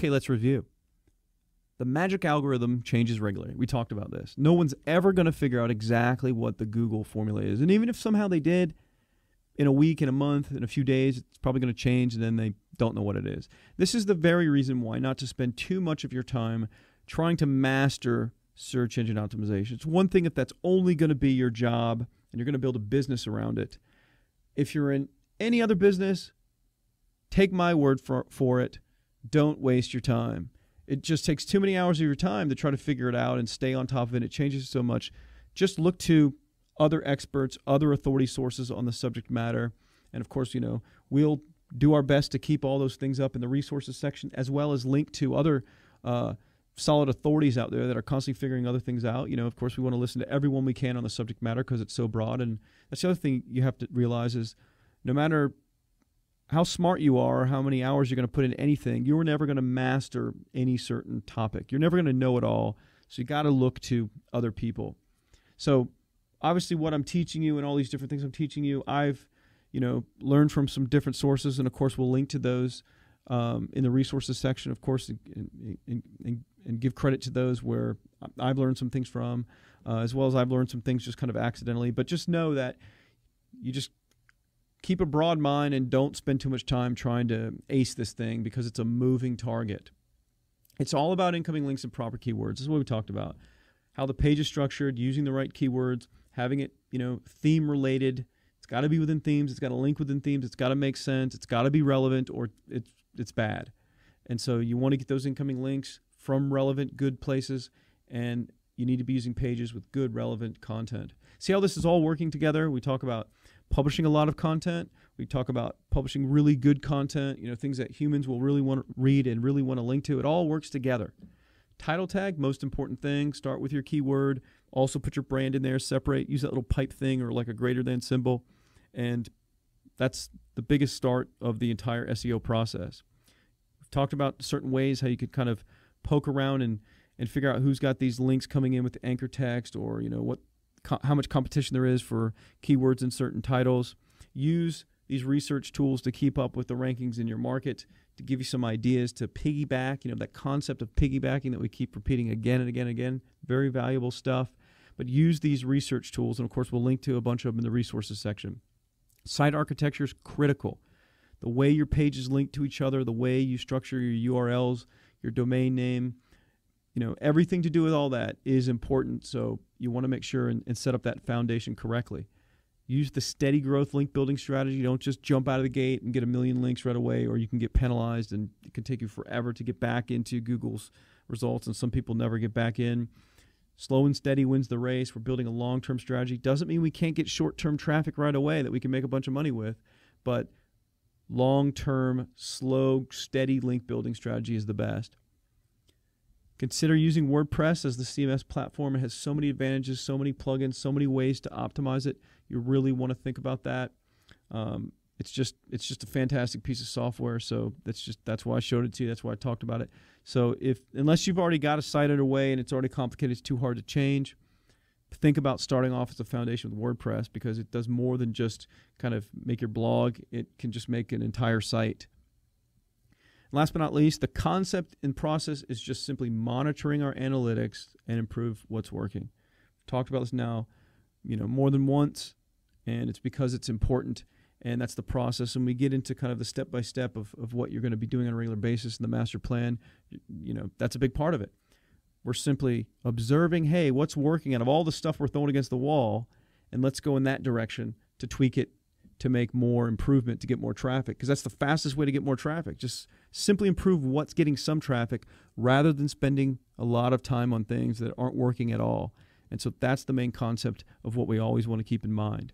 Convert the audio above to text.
Okay, let's review. The magic algorithm changes regularly. We talked about this. No one's ever going to figure out exactly what the Google formula is. And even if somehow they did, in a week, in a month, in a few days, it's probably going to change, and then they don't know what it is. This is the very reason why not to spend too much of your time trying to master search engine optimization. It's one thing if that's only going to be your job and you're going to build a business around it. If you're in any other business, take my word for it. Don't waste your time. It just takes too many hours of your time to try to figure it out and stay on top of it. It changes so much. Just look to other experts, other authority sources on the subject matter. And of course, we'll do our best to keep all those things up in the resources section, as well as link to other solid authorities out there that are constantly figuring other things out. Of course, we want to listen to everyone we can on the subject matter because it's so broad. And that's the other thing you have to realize is no matter how smart you are, how many hours you're going to put in anything, you're never going to master any certain topic. You're never going to know it all. So you got to look to other people. So obviously what I'm teaching you and all these different things I'm teaching you, I've learned from some different sources, and of course we'll link to those in the resources section, of course, and give credit to those where I've learned some things from, as well as I've learned some things just kind of accidentally. But just know that you just keep a broad mind and don't spend too much time trying to ace this thing because it's a moving target. It's all about incoming links and proper keywords. This is what we talked about. How the page is structured, using the right keywords, having it, theme related. It's got to be within themes. It's got to link within themes. It's got to make sense. It's got to be relevant, or it's bad. And so you want to get those incoming links from relevant, good places, and you need to be using pages with good, relevant content. See how this is all working together? We talk about publishing a lot of content. We talk about publishing really good content, things that humans will really want to read and really want to link to. It all works together. Title tag, most important thing. Start with your keyword. Also put your brand in there. Separate. Use that little pipe thing or like a greater than symbol. And that's the biggest start of the entire SEO process. We've talked about certain ways how you could kind of poke around and figure out who's got these links coming in with the anchor text, or how much competition there is for keywords in certain titles. Use these research tools to keep up with the rankings in your market, to give you some ideas to piggyback, that concept of piggybacking that we keep repeating again and again and again. Very valuable stuff. But use these research tools, and of course we'll link to a bunch of them in the resources section. Site architecture is critical. The way your pages link to each other, the way you structure your URLs, your domain name, everything to do with all that is important. So you want to make sure and set up that foundation correctly. Use the steady growth link building strategy. Don't just jump out of the gate and get a million links right away, or you can get penalized and it can take you forever to get back into Google's results, and some people never get back in. Slow and steady wins the race. We're building a long-term strategy. Doesn't mean we can't get short-term traffic right away that we can make a bunch of money with, but long-term, slow, steady link building strategy is the best. Consider using WordPress as the CMS platform. It has so many advantages, so many plugins, so many ways to optimize it. You really want to think about that. It's just a fantastic piece of software. So that's why I showed it to you. That's why I talked about it. So unless you've already got a site underway and it's already complicated, it's too hard to change, think about starting off as a foundation with WordPress, because it does more than just kind of make your blog. It can just make an entire site. Last but not least, the concept and process is just simply monitoring our analytics and improve what's working. We've talked about this now, more than once, and it's because it's important, and that's the process. And we get into kind of the step-by-step of what you're going to be doing on a regular basis in the master plan. That's a big part of it. We're simply observing, hey, what's working out of all the stuff we're throwing against the wall, and let's go in that direction to tweak it, to make more improvement, to get more traffic, because that's the fastest way to get more traffic. Just simply improve what's getting some traffic rather than spending a lot of time on things that aren't working at all. And so that's the main concept of what we always want to keep in mind.